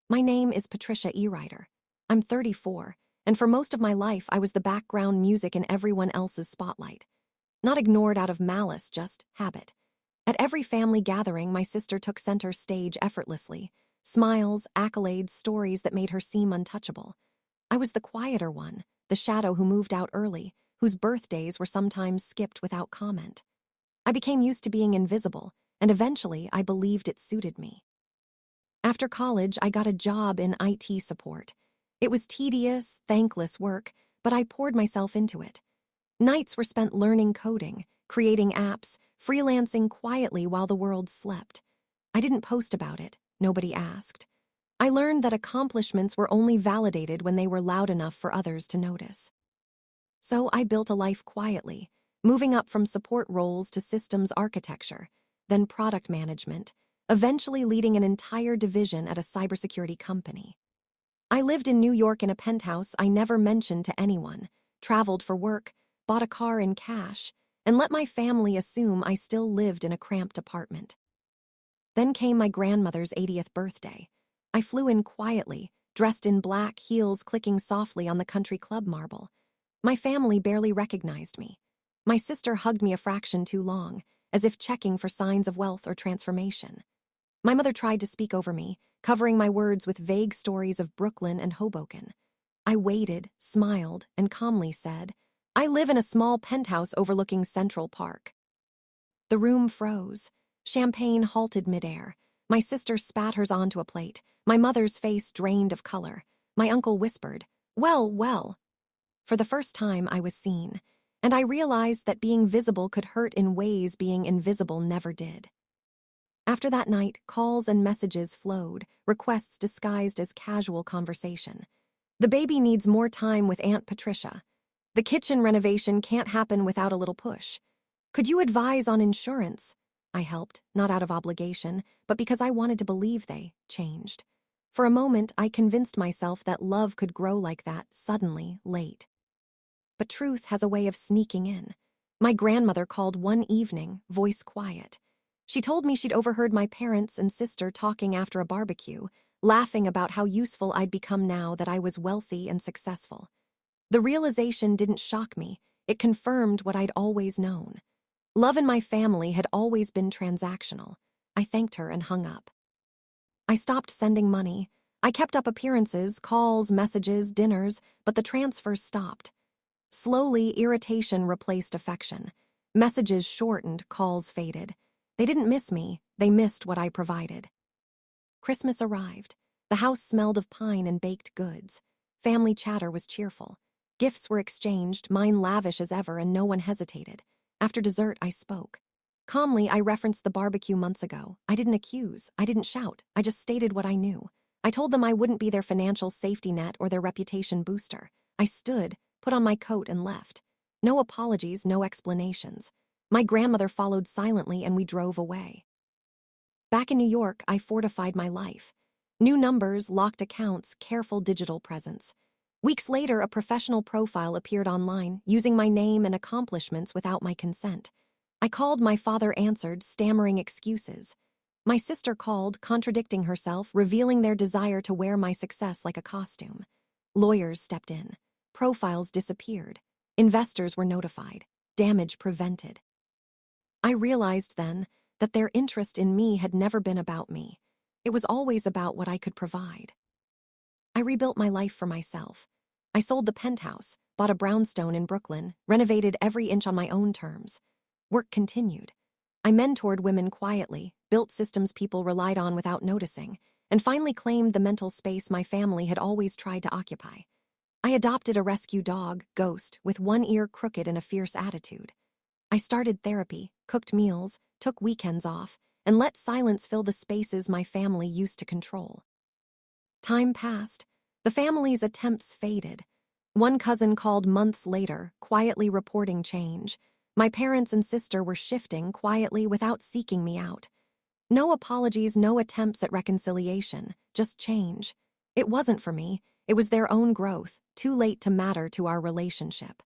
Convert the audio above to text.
My name is Patricia E. Ryder. I'm 34, and for most of my life I was the background music in everyone else's spotlight. Not ignored out of malice, just habit. At every family gathering, my sister took center stage effortlessly. Smiles, accolades, stories that made her seem untouchable. I was the quieter one, the shadow who moved out early, whose birthdays were sometimes skipped without comment. I became used to being invisible, and eventually I believed it suited me. After college, I got a job in IT support. It was tedious, thankless work, but I poured myself into it. Nights were spent learning coding, creating apps, freelancing quietly while the world slept. I didn't post about it. Nobody asked. I learned that accomplishments were only validated when they were loud enough for others to notice. So I built a life quietly, moving up from support roles to systems architecture, then product management, eventually leading an entire division at a cybersecurity company. I lived in New York in a penthouse I never mentioned to anyone, traveled for work, bought a car in cash, and let my family assume I still lived in a cramped apartment. Then came my grandmother's 80th birthday. I flew in quietly, dressed in black, heels clicking softly on the country club marble. My family barely recognized me. My sister hugged me a fraction too long, as if checking for signs of wealth or transformation. My mother tried to speak over me, covering my words with vague stories of Brooklyn and Hoboken. I waited, smiled, and calmly said, "I live in a small penthouse overlooking Central Park." The room froze. Champagne halted midair. My sister spat hers onto a plate. My mother's face drained of color. My uncle whispered, "Well, well." For the first time, I was seen, and I realized that being visible could hurt in ways being invisible never did. After that night, calls and messages flowed, requests disguised as casual conversation. The baby needs more time with Aunt Patricia. The kitchen renovation can't happen without a little push. Could you advise on insurance? I helped, not out of obligation, but because I wanted to believe they changed. For a moment, I convinced myself that love could grow like that, suddenly, late. But truth has a way of sneaking in. My grandmother called one evening, voice quiet. She told me she'd overheard my parents and sister talking after a barbecue, laughing about how useful I'd become now that I was wealthy and successful. The realization didn't shock me. It confirmed what I'd always known. Love in my family had always been transactional. I thanked her and hung up. I stopped sending money. I kept up appearances, calls, messages, dinners, but the transfers stopped. Slowly, irritation replaced affection. Messages shortened, calls faded. They didn't miss me, they missed what I provided. Christmas arrived. The house smelled of pine and baked goods. Family chatter was cheerful. Gifts were exchanged, mine lavish as ever, and no one hesitated. After dessert, I spoke. Calmly, I referenced the barbecue months ago. I didn't accuse, I didn't shout, I just stated what I knew. I told them I wouldn't be their financial safety net or their reputation booster. I stood, put on my coat, and left. No apologies, no explanations. My grandmother followed silently, and we drove away. Back in New York, I fortified my life. New numbers, locked accounts, careful digital presence. Weeks later, a professional profile appeared online, using my name and accomplishments without my consent. I called, my father answered, stammering excuses. My sister called, contradicting herself, revealing their desire to wear my success like a costume. Lawyers stepped in. Profiles disappeared. Investors were notified. Damage prevented. I realized then that their interest in me had never been about me. It was always about what I could provide. I rebuilt my life for myself. I sold the penthouse, bought a brownstone in Brooklyn, renovated every inch on my own terms. Work continued. I mentored women quietly, built systems people relied on without noticing, and finally claimed the mental space my family had always tried to occupy. I adopted a rescue dog, Ghost, with one ear crooked and a fierce attitude. I started therapy, cooked meals, took weekends off, and let silence fill the spaces my family used to control. Time passed. The family's attempts faded. One cousin called months later, quietly reporting change. My parents and sister were shifting quietly without seeking me out. No apologies, no attempts at reconciliation, just change. It wasn't for me. It was their own growth, too late to matter to our relationship.